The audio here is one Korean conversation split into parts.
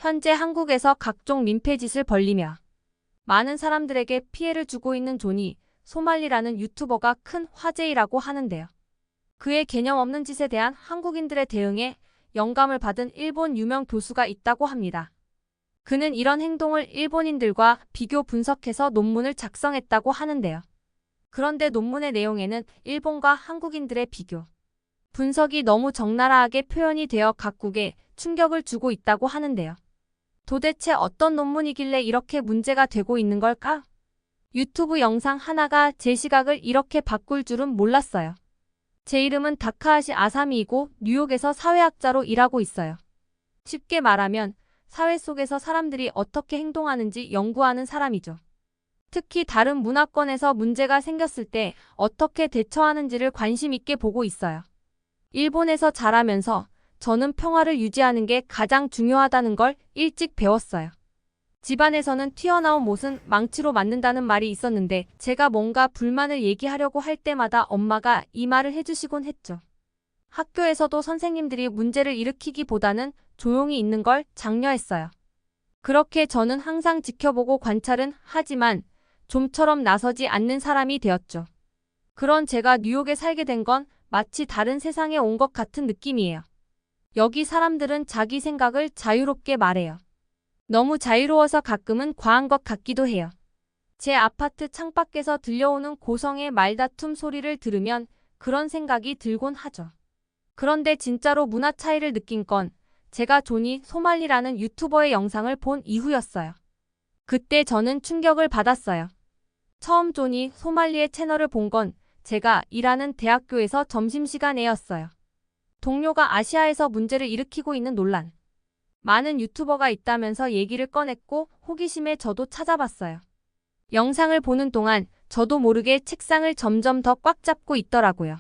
현재 한국에서 각종 민폐짓을 벌리며 많은 사람들에게 피해를 주고 있는 조니 소말리라는 유튜버가 큰 화제이라고 하는데요. 그의 개념 없는 짓에 대한 한국인들의 대응에 영감을 받은 일본 유명 교수가 있다고 합니다. 그는 이런 행동을 일본인들과 비교 분석해서 논문을 작성했다고 하는데요. 그런데 논문의 내용에는 일본과 한국인들의 비교, 분석이 너무 적나라하게 표현이 되어 각국에 충격을 주고 있다고 하는데요. 도대체 어떤 논문이길래 이렇게 문제가 되고 있는 걸까? 유튜브 영상 하나가 제 시각을 이렇게 바꿀 줄은 몰랐어요. 제 이름은 다카하시 아사미이고 뉴욕에서 사회학자로 일하고 있어요. 쉽게 말하면 사회 속에서 사람들이 어떻게 행동하는지 연구하는 사람이죠. 특히 다른 문화권에서 문제가 생겼을 때 어떻게 대처하는지를 관심 있게 보고 있어요. 일본에서 자라면서 저는 평화를 유지하는 게 가장 중요하다는 걸 일찍 배웠어요. 집안에서는 튀어나온 못은 망치로 맞는다는 말이 있었는데 제가 뭔가 불만을 얘기하려고 할 때마다 엄마가 이 말을 해주시곤 했죠. 학교에서도 선생님들이 문제를 일으키기보다는 조용히 있는 걸 장려했어요. 그렇게 저는 항상 지켜보고 관찰은 하지만 좀처럼 나서지 않는 사람이 되었죠. 그런 제가 뉴욕에 살게 된 건 마치 다른 세상에 온 것 같은 느낌이에요. 여기 사람들은 자기 생각을 자유롭게 말해요. 너무 자유로워서 가끔은 과한 것 같기도 해요. 제 아파트 창밖에서 들려오는 고성의 말다툼 소리를 들으면 그런 생각이 들곤 하죠. 그런데 진짜로 문화 차이를 느낀 건 제가 조니 소말리라는 유튜버의 영상을 본 이후였어요. 그때 저는 충격을 받았어요. 처음 조니 소말리의 채널을 본 건 제가 일하는 대학교에서 점심시간에였어요. 동료가 아시아에서 문제를 일으키고 있는 논란. 많은 유튜버가 있다면서 얘기를 꺼냈고 호기심에 저도 찾아봤어요. 영상을 보는 동안 저도 모르게 책상을 점점 더 꽉 잡고 있더라고요.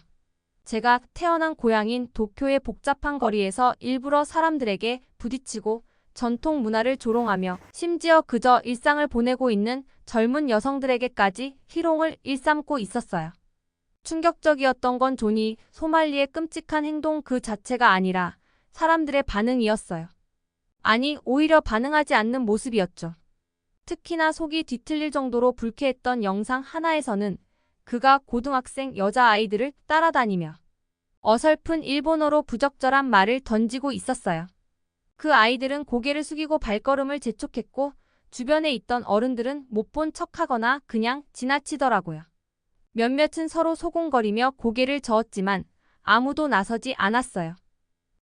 제가 태어난 고향인 도쿄의 복잡한 거리에서 일부러 사람들에게 부딪히고 전통 문화를 조롱하며 심지어 그저 일상을 보내고 있는 젊은 여성들에게까지 희롱을 일삼고 있었어요. 충격적이었던 건 조니 소말리의 끔찍한 행동 그 자체가 아니라 사람들의 반응이었어요. 아니, 오히려 반응하지 않는 모습이었죠. 특히나 속이 뒤틀릴 정도로 불쾌했던 영상 하나에서는 그가 고등학생 여자아이들을 따라다니며 어설픈 일본어로 부적절한 말을 던지고 있었어요. 그 아이들은 고개를 숙이고 발걸음을 재촉했고 주변에 있던 어른들은 못 본 척하거나 그냥 지나치더라고요. 몇몇은 서로 소곤거리며 고개를 저었지만 아무도 나서지 않았어요.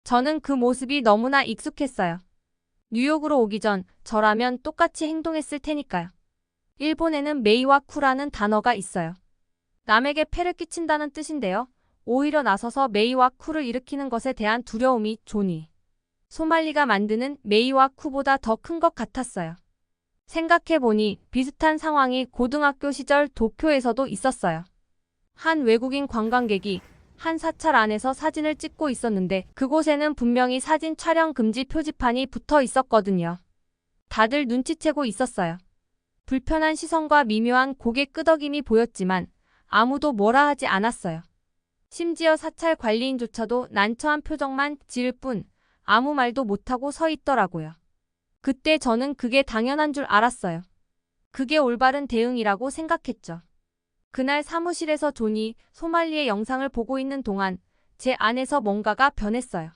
저는 그 모습이 너무나 익숙했어요. 뉴욕으로 오기 전 저라면 똑같이 행동했을 테니까요. 일본에는 메이와 쿠라는 단어가 있어요. 남에게 폐를 끼친다는 뜻인데요. 오히려 나서서 메이와 쿠를 일으키는 것에 대한 두려움이 조니 소말리가 만드는 메이와 쿠보다 더 큰 것 같았어요. 생각해보니 비슷한 상황이 고등학교 시절 도쿄에서도 있었어요. 한 외국인 관광객이 한 사찰 안에서 사진을 찍고 있었는데 그곳에는 분명히 사진 촬영 금지 표지판이 붙어 있었거든요. 다들 눈치채고 있었어요. 불편한 시선과 미묘한 고개 끄덕임이 보였지만 아무도 뭐라 하지 않았어요. 심지어 사찰 관리인조차도 난처한 표정만 지을 뿐 아무 말도 못하고 서 있더라고요. 그때 저는 그게 당연한 줄 알았어요. 그게 올바른 대응이라고 생각했죠. 그날 사무실에서 조니 소말리의 영상을 보고 있는 동안 제 안에서 뭔가가 변했어요.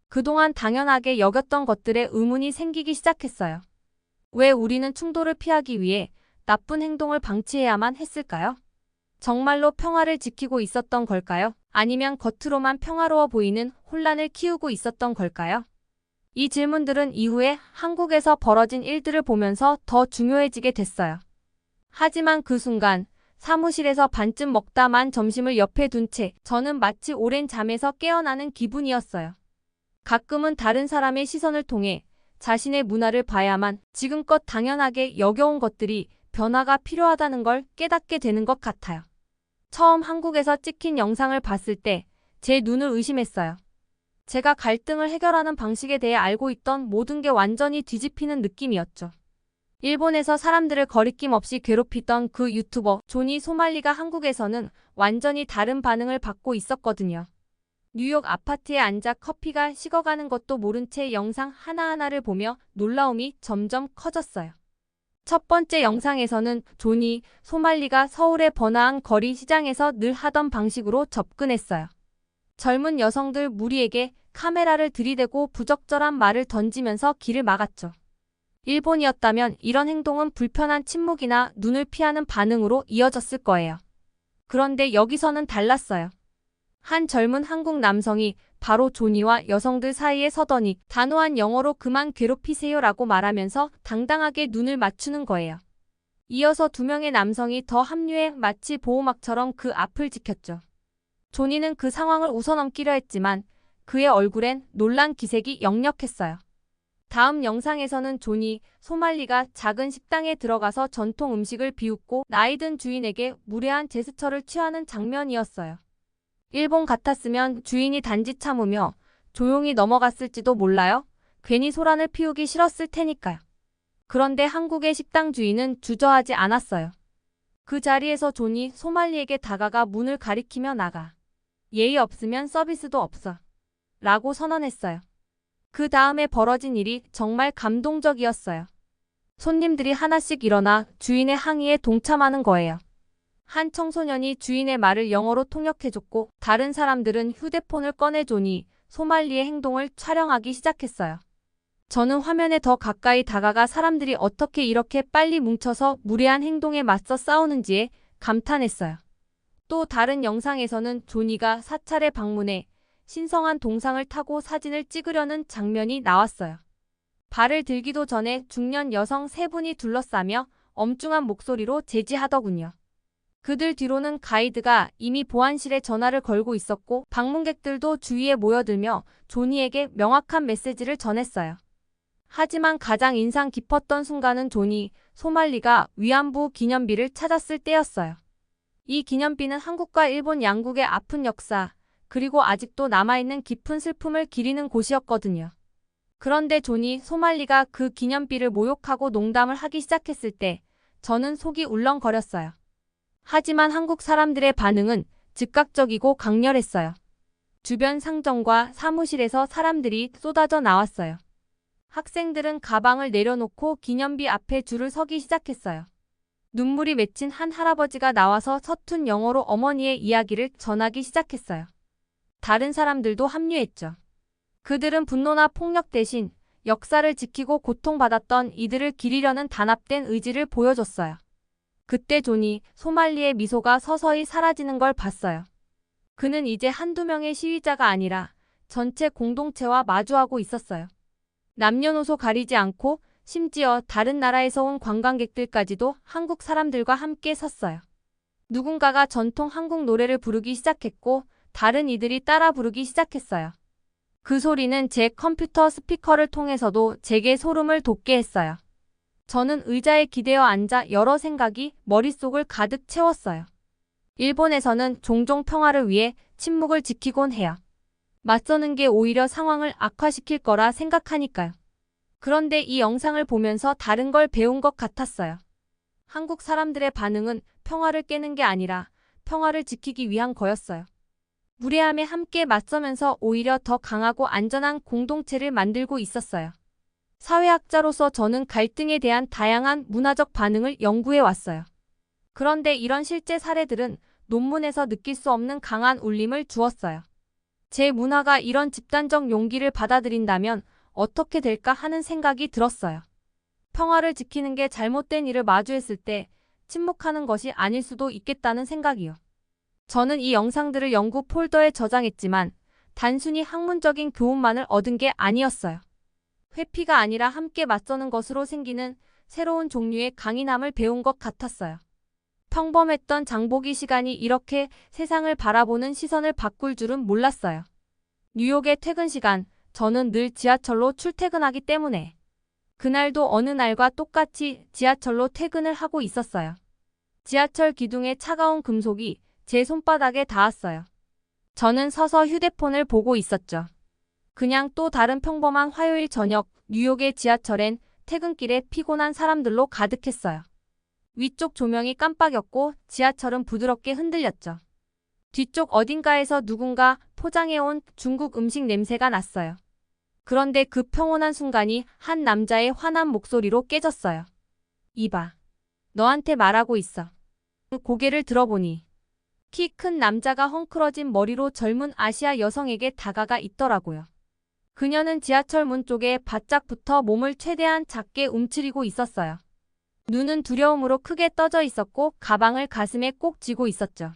그동안 당연하게 여겼던 것들에 의문이 생기기 시작했어요. 왜 우리는 충돌을 피하기 위해 나쁜 행동을 방치해야만 했을까요? 정말로 평화를 지키고 있었던 걸까요? 아니면 겉으로만 평화로워 보이는 혼란을 키우고 있었던 걸까요? 이 질문들은 이후에 한국에서 벌어진 일들을 보면서 더 중요해지게 됐어요. 하지만 그 순간 사무실에서 반쯤 먹다만 점심을 옆에 둔 채 저는 마치 오랜 잠에서 깨어나는 기분이었어요. 가끔은 다른 사람의 시선을 통해 자신의 문화를 봐야만 지금껏 당연하게 여겨온 것들이 변화가 필요하다는 걸 깨닫게 되는 것 같아요. 처음 한국에서 찍힌 영상을 봤을 때 제 눈을 의심했어요. 제가 갈등을 해결하는 방식에 대해 알고 있던 모든 게 완전히 뒤집히는 느낌이었죠. 일본에서 사람들을 거리낌 없이 괴롭히던 그 유튜버 조니 소말리가 한국에서는 완전히 다른 반응을 받고 있었거든요. 뉴욕 아파트에 앉아 커피가 식어가는 것도 모른 채 영상 하나하나를 보며 놀라움이 점점 커졌어요. 첫 번째 영상에서는 존이 소말리가 서울의 번화한 거리 시장에서 늘 하던 방식으로 접근했어요. 젊은 여성들 무리에게 카메라를 들이대고 부적절한 말을 던지면서 길을 막았죠. 일본이었다면 이런 행동은 불편한 침묵이나 눈을 피하는 반응으로 이어졌을 거예요. 그런데 여기서는 달랐어요. 한 젊은 한국 남성이 바로 조니와 여성들 사이에 서더니 단호한 영어로 그만 괴롭히세요라고 말하면서 당당하게 눈을 맞추는 거예요. 이어서 두 명의 남성이 더 합류해 마치 보호막처럼 그 앞을 지켰죠. 조니는 그 상황을 웃어넘기려 했지만 그의 얼굴엔 놀란 기색이 역력했어요. 다음 영상에서는 존이 소말리가 작은 식당에 들어가서 전통 음식을 비웃고 나이든 주인에게 무례한 제스처를 취하는 장면이었어요. 일본 같았으면 주인이 단지 참으며 조용히 넘어갔을지도 몰라요. 괜히 소란을 피우기 싫었을 테니까요. 그런데 한국의 식당 주인은 주저하지 않았어요. 그 자리에서 존이 소말리에게 다가가 문을 가리키며 나가. 예의 없으면 서비스도 없어. 라고 선언했어요. 그 다음에 벌어진 일이 정말 감동적이었어요. 손님들이 하나씩 일어나 주인의 항의에 동참하는 거예요. 한 청소년이 주인의 말을 영어로 통역해줬고 다른 사람들은 휴대폰을 꺼내조니 소말리의 행동을 촬영하기 시작했어요. 저는 화면에 더 가까이 다가가 사람들이 어떻게 이렇게 빨리 뭉쳐서 무례한 행동에 맞서 싸우는지에 감탄했어요. 또 다른 영상에서는 조니가 사찰에 방문해 신성한 동상을 타고 사진을 찍으려는 장면이 나왔어요. 발을 들기도 전에 중년 여성 세 분이 둘러싸며 엄중한 목소리로 제지하더군요. 그들 뒤로는 가이드가 이미 보안실에 전화를 걸고 있었고 방문객들도 주위에 모여들며 조니에게 명확한 메시지를 전했어요. 하지만 가장 인상 깊었던 순간은 조니 소말리가 위안부 기념비를 찾았을 때였어요. 이 기념비는 한국과 일본 양국의 아픈 역사, 그리고 아직도 남아있는 깊은 슬픔을 기리는 곳이었거든요. 그런데 존이 소말리가 그 기념비를 모욕하고 농담을 하기 시작했을 때 저는 속이 울렁거렸어요. 하지만 한국 사람들의 반응은 즉각적이고 강렬했어요. 주변 상점과 사무실에서 사람들이 쏟아져 나왔어요. 학생들은 가방을 내려놓고 기념비 앞에 줄을 서기 시작했어요. 눈물이 맺힌 한 할아버지가 나와서 서툰 영어로 어머니의 이야기를 전하기 시작했어요. 다른 사람들도 합류했죠. 그들은 분노나 폭력 대신 역사를 지키고 고통받았던 이들을 기리려는 단합된 의지를 보여줬어요. 그때 존이 소말리의 미소가 서서히 사라지는 걸 봤어요. 그는 이제 한두 명의 시위자가 아니라 전체 공동체와 마주하고 있었어요. 남녀노소 가리지 않고 심지어 다른 나라에서 온 관광객들까지도 한국 사람들과 함께 섰어요. 누군가가 전통 한국 노래를 부르기 시작했고 다른 이들이 따라 부르기 시작했어요. 그 소리는 제 컴퓨터 스피커를 통해서도 제게 소름을 돋게 했어요. 저는 의자에 기대어 앉아 여러 생각이 머릿속을 가득 채웠어요. 일본에서는 종종 평화를 위해 침묵을 지키곤 해요. 맞서는 게 오히려 상황을 악화시킬 거라 생각하니까요. 그런데 이 영상을 보면서 다른 걸 배운 것 같았어요. 한국 사람들의 반응은 평화를 깨는 게 아니라 평화를 지키기 위한 거였어요. 무례함에 함께 맞서면서 오히려 더 강하고 안전한 공동체를 만들고 있었어요. 사회학자로서 저는 갈등에 대한 다양한 문화적 반응을 연구해 왔어요. 그런데 이런 실제 사례들은 논문에서 느낄 수 없는 강한 울림을 주었어요. 제 문화가 이런 집단적 용기를 받아들인다면 어떻게 될까 하는 생각이 들었어요. 평화를 지키는 게 잘못된 일을 마주했을 때 침묵하는 것이 아닐 수도 있겠다는 생각이요. 저는 이 영상들을 연구 폴더에 저장했지만 단순히 학문적인 교훈만을 얻은 게 아니었어요. 회피가 아니라 함께 맞서는 것으로 생기는 새로운 종류의 강인함을 배운 것 같았어요. 평범했던 장보기 시간이 이렇게 세상을 바라보는 시선을 바꿀 줄은 몰랐어요. 뉴욕의 퇴근 시간, 저는 늘 지하철로 출퇴근하기 때문에 그날도 어느 날과 똑같이 지하철로 퇴근을 하고 있었어요. 지하철 기둥에 차가운 금속이 제 손바닥에 닿았어요. 저는 서서 휴대폰을 보고 있었죠. 그냥 또 다른 평범한 화요일 저녁, 뉴욕의 지하철엔 퇴근길에 피곤한 사람들로 가득했어요. 위쪽 조명이 깜빡였고 지하철은 부드럽게 흔들렸죠. 뒤쪽 어딘가에서 누군가 포장해온 중국 음식 냄새가 났어요. 그런데 그 평온한 순간이 한 남자의 화난 목소리로 깨졌어요. 이봐. 너한테 말하고 있어. 고개를 들어보니 키 큰 남자가 헝클어진 머리로 젊은 아시아 여성에게 다가가 있더라고요. 그녀는 지하철 문 쪽에 바짝 붙어 몸을 최대한 작게 움츠리고 있었어요. 눈은 두려움으로 크게 떠져 있었고 가방을 가슴에 꼭 쥐고 있었죠.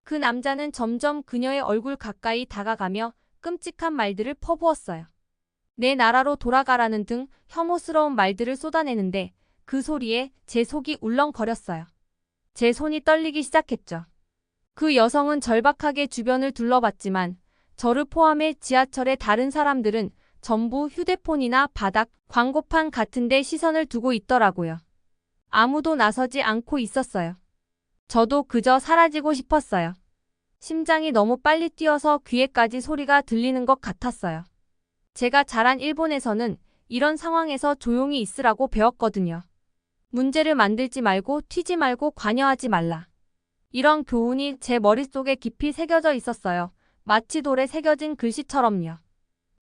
그 남자는 점점 그녀의 얼굴 가까이 다가가며 끔찍한 말들을 퍼부었어요. 내 나라로 돌아가라는 등 혐오스러운 말들을 쏟아내는데 그 소리에 제 속이 울렁거렸어요. 제 손이 떨리기 시작했죠. 그 여성은 절박하게 주변을 둘러봤지만 저를 포함해 지하철의 다른 사람들은 전부 휴대폰이나 바닥, 광고판 같은 데 시선을 두고 있더라고요. 아무도 나서지 않고 있었어요. 저도 그저 사라지고 싶었어요. 심장이 너무 빨리 뛰어서 귀에까지 소리가 들리는 것 같았어요. 제가 자란 일본에서는 이런 상황에서 조용히 있으라고 배웠거든요. 문제를 만들지 말고 튀지 말고 관여하지 말라. 이런 교훈이 제 머릿속에 깊이 새겨져 있었어요. 마치 돌에 새겨진 글씨처럼요.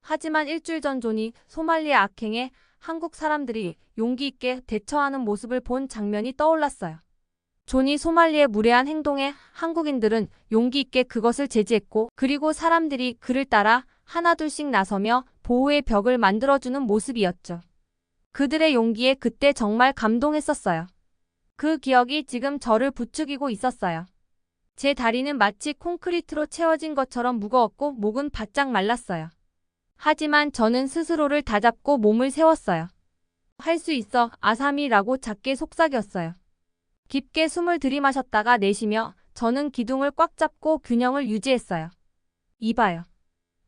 하지만 일주일 전 존이 소말리의 악행에 한국 사람들이 용기 있게 대처하는 모습을 본 장면이 떠올랐어요. 존이 소말리의 무례한 행동에 한국인들은 용기 있게 그것을 제지했고 그리고 사람들이 그를 따라 하나둘씩 나서며 보호의 벽을 만들어주는 모습이었죠. 그들의 용기에 그때 정말 감동했었어요. 그 기억이 지금 저를 부추기고 있었어요. 제 다리는 마치 콘크리트로 채워진 것처럼 무거웠고 목은 바짝 말랐어요. 하지만 저는 스스로를 다잡고 몸을 세웠어요. 할 수 있어, 아사미라고 작게 속삭였어요. 깊게 숨을 들이마셨다가 내쉬며 저는 기둥을 꽉 잡고 균형을 유지했어요. 이봐요.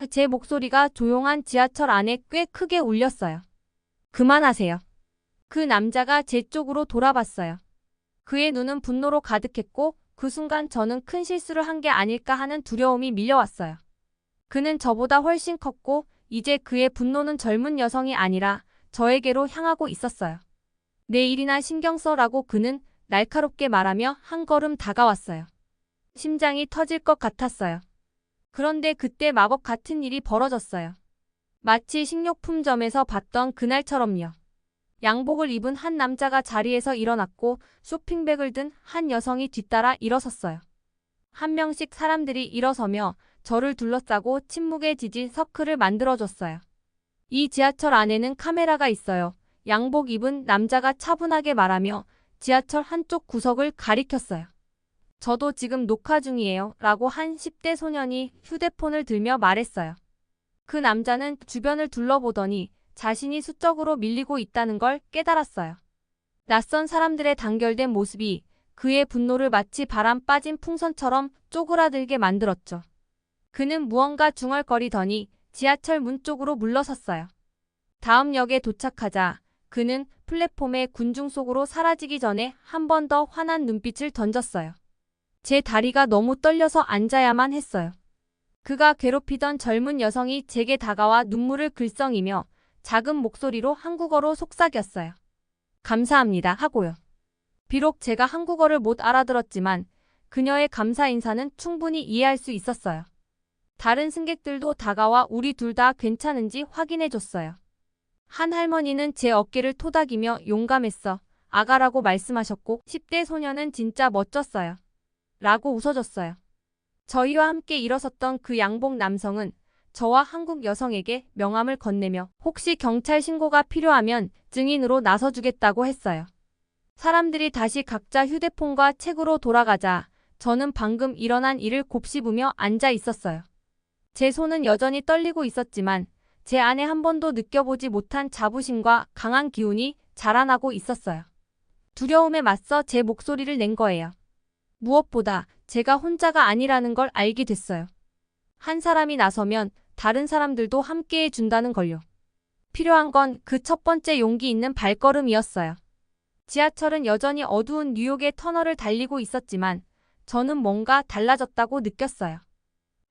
제 목소리가 조용한 지하철 안에 꽤 크게 울렸어요. 그만하세요. 그 남자가 제 쪽으로 돌아봤어요. 그의 눈은 분노로 가득했고 그 순간 저는 큰 실수를 한 게 아닐까 하는 두려움이 밀려왔어요. 그는 저보다 훨씬 컸고 이제 그의 분노는 젊은 여성이 아니라 저에게로 향하고 있었어요. 내 일이나 신경 써라고 그는 날카롭게 말하며 한 걸음 다가왔어요. 심장이 터질 것 같았어요. 그런데 그때 마법 같은 일이 벌어졌어요. 마치 식료품점에서 봤던 그날처럼요. 양복을 입은 한 남자가 자리에서 일어났고 쇼핑백을 든 한 여성이 뒤따라 일어섰어요. 한 명씩 사람들이 일어서며 저를 둘러싸고 침묵의 지지 서클을 만들어줬어요. 이 지하철 안에는 카메라가 있어요. 양복 입은 남자가 차분하게 말하며 지하철 한쪽 구석을 가리켰어요. 저도 지금 녹화 중이에요. 라고 한 10대 소년이 휴대폰을 들며 말했어요. 그 남자는 주변을 둘러보더니 자신이 수적으로 밀리고 있다는 걸 깨달았어요. 낯선 사람들의 단결된 모습이 그의 분노를 마치 바람 빠진 풍선처럼 쪼그라들게 만들었죠. 그는 무언가 중얼거리더니 지하철 문 쪽으로 물러섰어요. 다음 역에 도착하자 그는 플랫폼의 군중 속으로 사라지기 전에 한 번 더 환한 눈빛을 던졌어요. 제 다리가 너무 떨려서 앉아야만 했어요. 그가 괴롭히던 젊은 여성이 제게 다가와 눈물을 글썽이며 작은 목소리로 한국어로 속삭였어요. 감사합니다 하고요. 비록 제가 한국어를 못 알아들었지만 그녀의 감사 인사는 충분히 이해할 수 있었어요. 다른 승객들도 다가와 우리 둘 다 괜찮은지 확인해줬어요. 한 할머니는 제 어깨를 토닥이며 용감했어, 아가라고 말씀하셨고 10대 소녀는 진짜 멋졌어요. 라고 웃어줬어요. 저희와 함께 일어섰던 그 양복 남성은 저와 한국 여성에게 명함을 건네며 혹시 경찰 신고가 필요하면 증인으로 나서주겠다고 했어요. 사람들이 다시 각자 휴대폰과 책으로 돌아가자 저는 방금 일어난 일을 곱씹으며 앉아 있었어요. 제 손은 여전히 떨리고 있었지만 제 안에 한 번도 느껴보지 못한 자부심과 강한 기운이 자라나고 있었어요. 두려움에 맞서 제 목소리를 낸 거예요. 무엇보다 제가 혼자가 아니라는 걸 알게 됐어요. 한 사람이 나서면 다른 사람들도 함께해 준다는 걸요. 필요한 건 그 첫 번째 용기 있는 발걸음이었어요. 지하철은 여전히 어두운 뉴욕의 터널을 달리고 있었지만 저는 뭔가 달라졌다고 느꼈어요.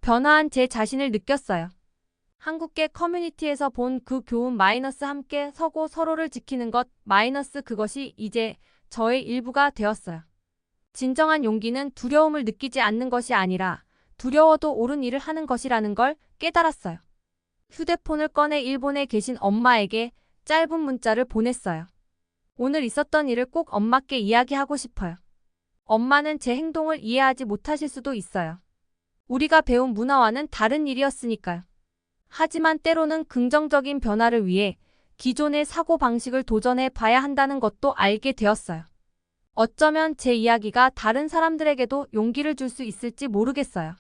변화한 제 자신을 느꼈어요. 한국계 커뮤니티에서 본 그 교훈 마이너스 함께 서고 서로를 지키는 것 마이너스 그것이 이제 저의 일부가 되었어요. 진정한 용기는 두려움을 느끼지 않는 것이 아니라 두려워도 옳은 일을 하는 것이라는 걸 깨달았어요. 휴대폰을 꺼내 일본에 계신 엄마에게 짧은 문자를 보냈어요. 오늘 있었던 일을 꼭 엄마께 이야기하고 싶어요. 엄마는 제 행동을 이해하지 못하실 수도 있어요. 우리가 배운 문화와는 다른 일이었으니까요. 하지만 때로는 긍정적인 변화를 위해 기존의 사고방식을 도전해 봐야 한다는 것도 알게 되었어요. 어쩌면 제 이야기가 다른 사람들에게도 용기를 줄 수 있을지 모르겠어요.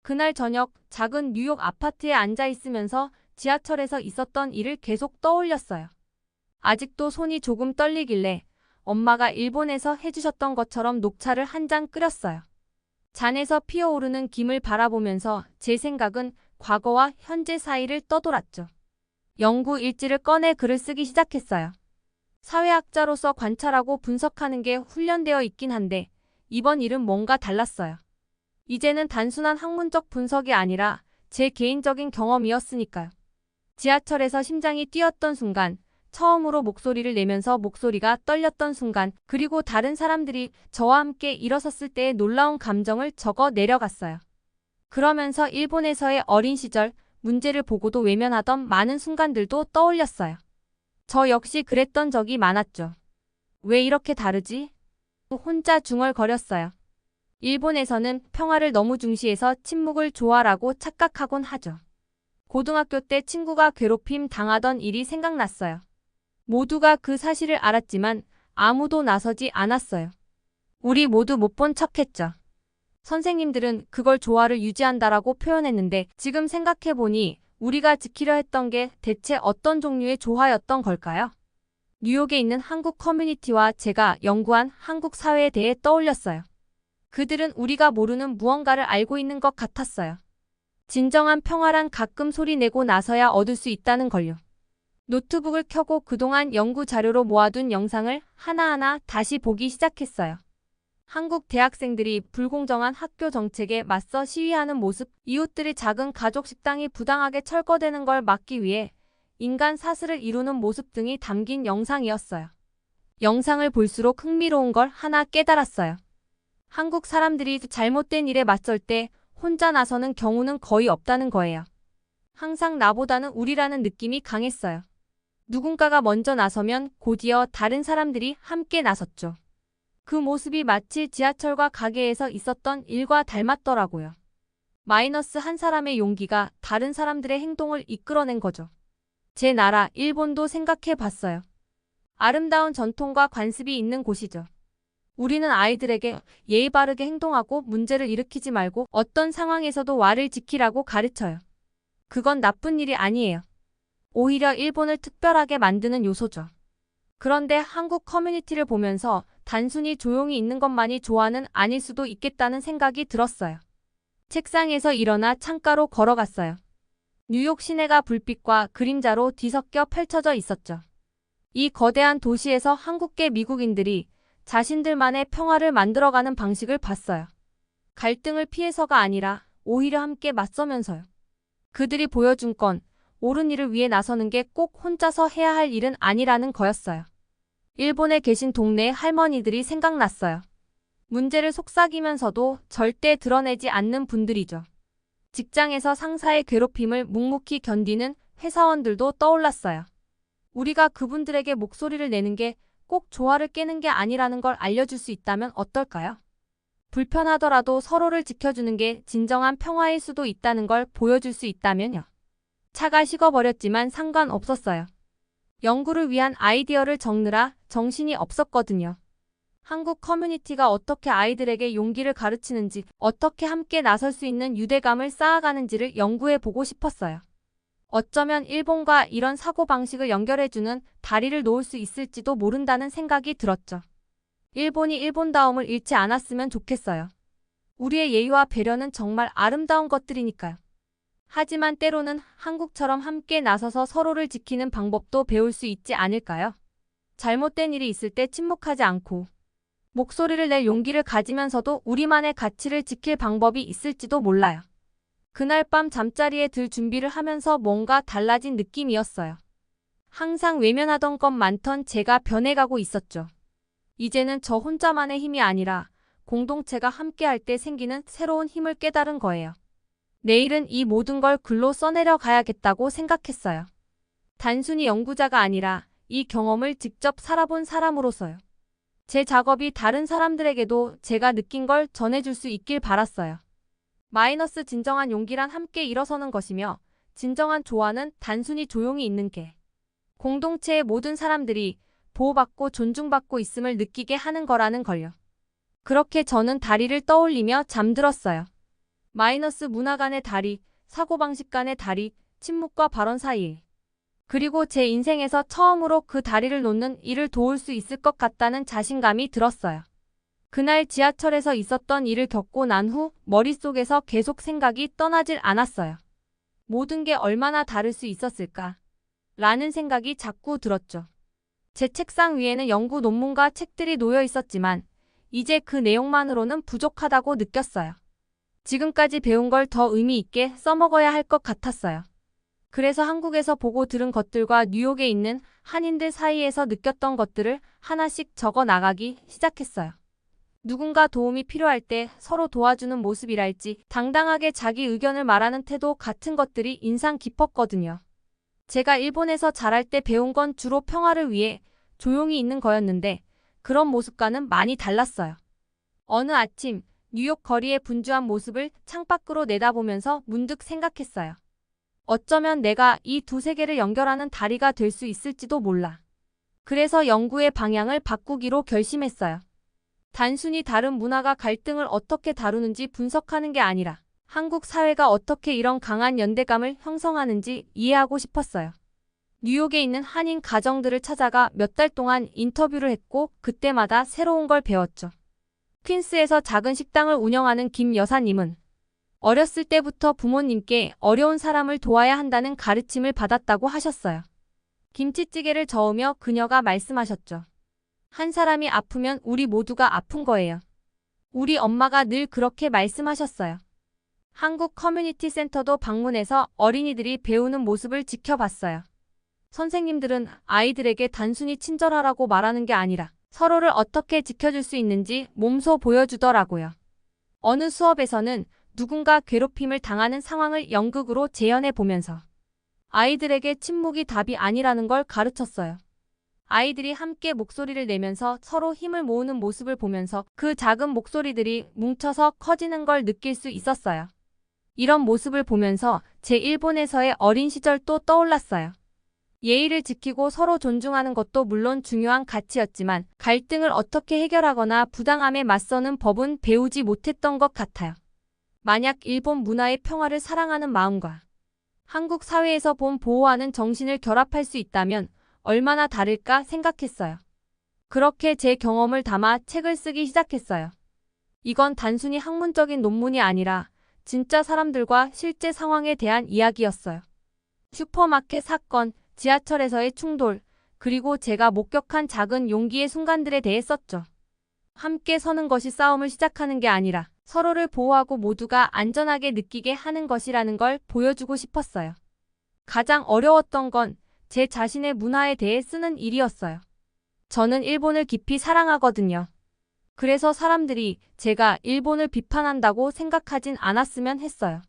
그날 저녁 작은 뉴욕 아파트에 앉아 있으면서 지하철에서 있었던 일을 계속 떠올렸어요. 아직도 손이 조금 떨리길래 엄마가 일본에서 해주셨던 것처럼 녹차를 한 잔 끓였어요. 잔에서 피어오르는 김을 바라보면서 제 생각은 과거와 현재 사이를 떠돌았죠. 연구 일지를 꺼내 글을 쓰기 시작했어요. 사회학자로서 관찰하고 분석하는 게 훈련되어 있긴 한데 이번 일은 뭔가 달랐어요. 이제는 단순한 학문적 분석이 아니라 제 개인적인 경험이었으니까요. 지하철에서 심장이 뛰었던 순간, 처음으로 목소리를 내면서 목소리가 떨렸던 순간, 그리고 다른 사람들이 저와 함께 일어섰을 때의 놀라운 감정을 적어 내려갔어요. 그러면서 일본에서의 어린 시절, 문제를 보고도 외면하던 많은 순간들도 떠올렸어요. 저 역시 그랬던 적이 많았죠. 왜 이렇게 다르지? 혼자 중얼거렸어요. 일본에서는 평화를 너무 중시해서 침묵을 좋아라고 착각하곤 하죠. 고등학교 때 친구가 괴롭힘 당하던 일이 생각났어요. 모두가 그 사실을 알았지만 아무도 나서지 않았어요. 우리 모두 못 본 척했죠. 선생님들은 그걸 조화를 유지한다라고 표현했는데 지금 생각해보니 우리가 지키려 했던 게 대체 어떤 종류의 조화였던 걸까요? 뉴욕에 있는 한국 커뮤니티와 제가 연구한 한국 사회에 대해 떠올렸어요. 그들은 우리가 모르는 무언가를 알고 있는 것 같았어요. 진정한 평화란 가끔 소리 내고 나서야 얻을 수 있다는 걸요. 노트북을 켜고 그동안 연구 자료로 모아둔 영상을 하나하나 다시 보기 시작했어요. 한국 대학생들이 불공정한 학교 정책에 맞서 시위하는 모습, 이웃들의 작은 가족 식당이 부당하게 철거되는 걸 막기 위해 인간 사슬을 이루는 모습 등이 담긴 영상이었어요. 영상을 볼수록 흥미로운 걸 하나 깨달았어요. 한국 사람들이 잘못된 일에 맞설 때 혼자 나서는 경우는 거의 없다는 거예요. 항상 나보다는 우리라는 느낌이 강했어요. 누군가가 먼저 나서면 곧이어 다른 사람들이 함께 나섰죠. 그 모습이 마치 지하철과 가게에서 있었던 일과 닮았더라고요. 마이너스 한 사람의 용기가 다른 사람들의 행동을 이끌어낸 거죠. 제 나라 일본도 생각해 봤어요. 아름다운 전통과 관습이 있는 곳이죠. 우리는 아이들에게 예의 바르게 행동하고 문제를 일으키지 말고 어떤 상황에서도 와를 지키라고 가르쳐요. 그건 나쁜 일이 아니에요. 오히려 일본을 특별하게 만드는 요소죠. 그런데 한국 커뮤니티를 보면서 단순히 조용히 있는 것만이 조화는 아닐 수도 있겠다는 생각이 들었어요. 책상에서 일어나 창가로 걸어갔어요. 뉴욕 시내가 불빛과 그림자로 뒤섞여 펼쳐져 있었죠. 이 거대한 도시에서 한국계 미국인들이 자신들만의 평화를 만들어가는 방식을 봤어요. 갈등을 피해서가 아니라 오히려 함께 맞서면서요. 그들이 보여준 건 옳은 일을 위해 나서는 게 꼭 혼자서 해야 할 일은 아니라는 거였어요. 일본에 계신 동네 할머니들이 생각났어요. 문제를 속삭이면서도 절대 드러내지 않는 분들이죠. 직장에서 상사의 괴롭힘을 묵묵히 견디는 회사원들도 떠올랐어요. 우리가 그분들에게 목소리를 내는 게 꼭 조화를 깨는 게 아니라는 걸 알려줄 수 있다면 어떨까요? 불편하더라도 서로를 지켜주는 게 진정한 평화일 수도 있다는 걸 보여줄 수 있다면요. 차가 식어버렸지만 상관없었어요. 연구를 위한 아이디어를 적느라 정신이 없었거든요. 한국 커뮤니티가 어떻게 아이들에게 용기를 가르치는지, 어떻게 함께 나설 수 있는 유대감을 쌓아가는지를 연구해보고 싶었어요. 어쩌면 일본과 이런 사고방식을 연결해주는 다리를 놓을 수 있을지도 모른다는 생각이 들었죠. 일본이 일본다움을 잃지 않았으면 좋겠어요. 우리의 예의와 배려는 정말 아름다운 것들이니까요. 하지만 때로는 한국처럼 함께 나서서 서로를 지키는 방법도 배울 수 있지 않을까요? 잘못된 일이 있을 때 침묵하지 않고 목소리를 낼 용기를 가지면서도 우리만의 가치를 지킬 방법이 있을지도 몰라요. 그날 밤 잠자리에 들 준비를 하면서 뭔가 달라진 느낌이었어요. 항상 외면하던 것 많던 제가 변해가고 있었죠. 이제는 저 혼자만의 힘이 아니라 공동체가 함께할 때 생기는 새로운 힘을 깨달은 거예요. 내일은 이 모든 걸 글로 써내려 가야겠다고 생각했어요. 단순히 연구자가 아니라 이 경험을 직접 살아본 사람으로서요. 제 작업이 다른 사람들에게도 제가 느낀 걸 전해줄 수 있길 바랐어요. 마이너스 진정한 용기란 함께 일어서는 것이며 진정한 조화는 단순히 조용히 있는 게 공동체의 모든 사람들이 보호받고 존중받고 있음을 느끼게 하는 거라는 걸요. 그렇게 저는 다리를 떠올리며 잠들었어요. 마이너스 문화 간의 다리, 사고방식 간의 다리, 침묵과 발언 사이에. 그리고 제 인생에서 처음으로 그 다리를 놓는 일을 도울 수 있을 것 같다는 자신감이 들었어요. 그날 지하철에서 있었던 일을 겪고 난 후 머릿속에서 계속 생각이 떠나질 않았어요. 모든 게 얼마나 다를 수 있었을까? 라는 생각이 자꾸 들었죠. 제 책상 위에는 연구 논문과 책들이 놓여 있었지만 이제 그 내용만으로는 부족하다고 느꼈어요. 지금까지 배운 걸 더 의미 있게 써먹어야 할 것 같았어요. 그래서 한국에서 보고 들은 것들과 뉴욕에 있는 한인들 사이에서 느꼈던 것들을 하나씩 적어 나가기 시작했어요. 누군가 도움이 필요할 때 서로 도와주는 모습이랄지 당당하게 자기 의견을 말하는 태도 같은 것들이 인상 깊었거든요. 제가 일본에서 자랄 때 배운 건 주로 평화를 위해 조용히 있는 거였는데 그런 모습과는 많이 달랐어요. 어느 아침 뉴욕 거리의 분주한 모습을 창밖으로 내다보면서 문득 생각했어요. 어쩌면 내가 이 두 세계를 연결하는 다리가 될 수 있을지도 몰라. 그래서 연구의 방향을 바꾸기로 결심했어요. 단순히 다른 문화가 갈등을 어떻게 다루는지 분석하는 게 아니라 한국 사회가 어떻게 이런 강한 연대감을 형성하는지 이해하고 싶었어요. 뉴욕에 있는 한인 가정들을 찾아가 몇 달 동안 인터뷰를 했고 그때마다 새로운 걸 배웠죠. 퀸스에서 작은 식당을 운영하는 김 여사님은 어렸을 때부터 부모님께 어려운 사람을 도와야 한다는 가르침을 받았다고 하셨어요. 김치찌개를 저으며 그녀가 말씀하셨죠. 한 사람이 아프면 우리 모두가 아픈 거예요. 우리 엄마가 늘 그렇게 말씀하셨어요. 한국 커뮤니티 센터도 방문해서 어린이들이 배우는 모습을 지켜봤어요. 선생님들은 아이들에게 단순히 친절하라고 말하는 게 아니라 서로를 어떻게 지켜줄 수 있는지 몸소 보여주더라고요. 어느 수업에서는 누군가 괴롭힘을 당하는 상황을 연극으로 재현해 보면서 아이들에게 침묵이 답이 아니라는 걸 가르쳤어요. 아이들이 함께 목소리를 내면서 서로 힘을 모으는 모습을 보면서 그 작은 목소리들이 뭉쳐서 커지는 걸 느낄 수 있었어요. 이런 모습을 보면서 제 일본에서의 어린 시절도 떠올랐어요. 예의를 지키고 서로 존중하는 것도 물론 중요한 가치였지만 갈등을 어떻게 해결하거나 부당함에 맞서는 법은 배우지 못했던 것 같아요. 만약 일본 문화의 평화를 사랑하는 마음과 한국 사회에서 본 보호하는 정신을 결합할 수 있다면 얼마나 다를까 생각했어요. 그렇게 제 경험을 담아 책을 쓰기 시작했어요. 이건 단순히 학문적인 논문이 아니라 진짜 사람들과 실제 상황에 대한 이야기였어요. 슈퍼마켓 사건, 지하철에서의 충돌, 그리고 제가 목격한 작은 용기의 순간들에 대해 썼죠. 함께 서는 것이 싸움을 시작하는 게 아니라 서로를 보호하고 모두가 안전하게 느끼게 하는 것이라는 걸 보여주고 싶었어요. 가장 어려웠던 건 제 자신의 문화에 대해 쓰는 일이었어요. 저는 일본을 깊이 사랑하거든요. 그래서 사람들이 제가 일본을 비판한다고 생각하진 않았으면 했어요.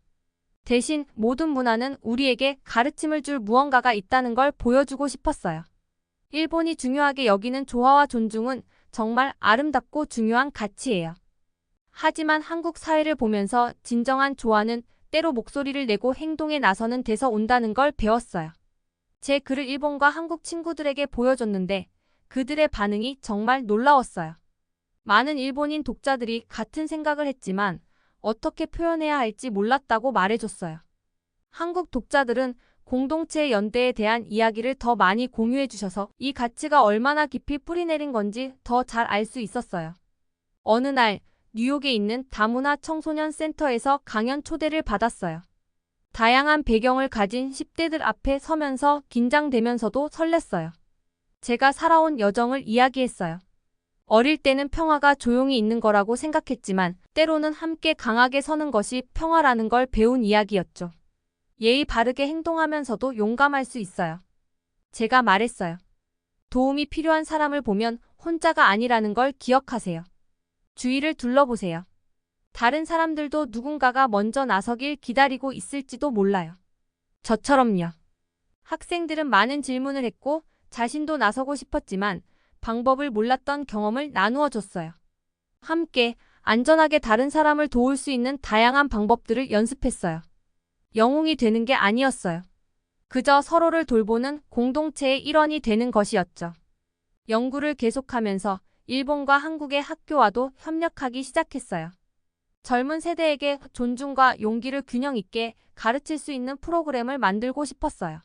대신 모든 문화는 우리에게 가르침을 줄 무언가가 있다는 걸 보여주고 싶었어요. 일본이 중요하게 여기는 조화와 존중은 정말 아름답고 중요한 가치예요. 하지만 한국 사회를 보면서 진정한 조화는 때로 목소리를 내고 행동에 나서는 데서 온다는 걸 배웠어요. 제 글을 일본과 한국 친구들에게 보여줬는데 그들의 반응이 정말 놀라웠어요. 많은 일본인 독자들이 같은 생각을 했지만 어떻게 표현해야 할지 몰랐다고 말해줬어요. 한국 독자들은 공동체의 연대에 대한 이야기를 더 많이 공유해 주셔서 이 가치가 얼마나 깊이 뿌리내린 건지 더 잘 알 수 있었어요. 어느 날 뉴욕에 있는 다문화 청소년 센터에서 강연 초대를 받았어요. 다양한 배경을 가진 10대들 앞에 서면서 긴장되면서도 설렜어요. 제가 살아온 여정을 이야기했어요. 어릴 때는 평화가 조용히 있는 거라고 생각했지만 때로는 함께 강하게 서는 것이 평화라는 걸 배운 이야기였죠. 예의 바르게 행동하면서도 용감할 수 있어요. 제가 말했어요. 도움이 필요한 사람을 보면 혼자가 아니라는 걸 기억하세요. 주위를 둘러보세요. 다른 사람들도 누군가가 먼저 나서길 기다리고 있을지도 몰라요. 저처럼요. 학생들은 많은 질문을 했고 자신도 나서고 싶었지만 방법을 몰랐던 경험을 나누어 줬어요. 함께 안전하게 다른 사람을 도울 수 있는 다양한 방법들을 연습했어요. 영웅이 되는 게 아니었어요. 그저 서로를 돌보는 공동체의 일원이 되는 것이었죠. 연구를 계속하면서 일본과 한국의 학교와도 협력하기 시작했어요. 젊은 세대에게 존중과 용기를 균형 있게 가르칠 수 있는 프로그램을 만들고 싶었어요.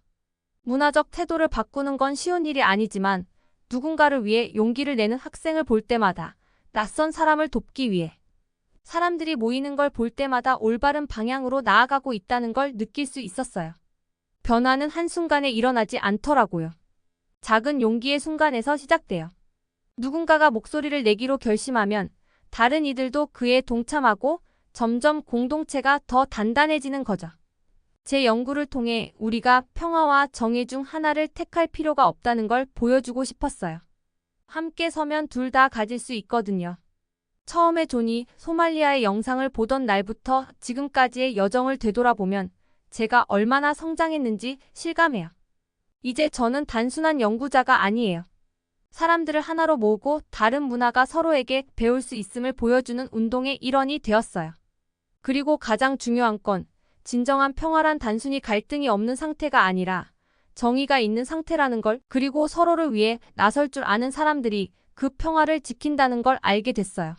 문화적 태도를 바꾸는 건 쉬운 일이 아니지만 누군가를 위해 용기를 내는 학생을 볼 때마다 낯선 사람을 돕기 위해 사람들이 모이는 걸 볼 때마다 올바른 방향으로 나아가고 있다는 걸 느낄 수 있었어요. 변화는 한순간에 일어나지 않더라고요. 작은 용기의 순간에서 시작돼요. 누군가가 목소리를 내기로 결심하면 다른 이들도 그에 동참하고 점점 공동체가 더 단단해지는 거죠. 제 연구를 통해 우리가 평화와 정의 중 하나를 택할 필요가 없다는 걸 보여주고 싶었어요. 함께 서면 둘 다 가질 수 있거든요. 처음에 존이 소말리아의 영상을 보던 날부터 지금까지의 여정을 되돌아보면 제가 얼마나 성장했는지 실감해요. 이제 저는 단순한 연구자가 아니에요. 사람들을 하나로 모으고 다른 문화가 서로에게 배울 수 있음을 보여주는 운동의 일원이 되었어요. 그리고 가장 중요한 건 진정한 평화란 단순히 갈등이 없는 상태가 아니라 정의가 있는 상태라는 걸, 그리고 서로를 위해 나설 줄 아는 사람들이 그 평화를 지킨다는 걸 알게 됐어요.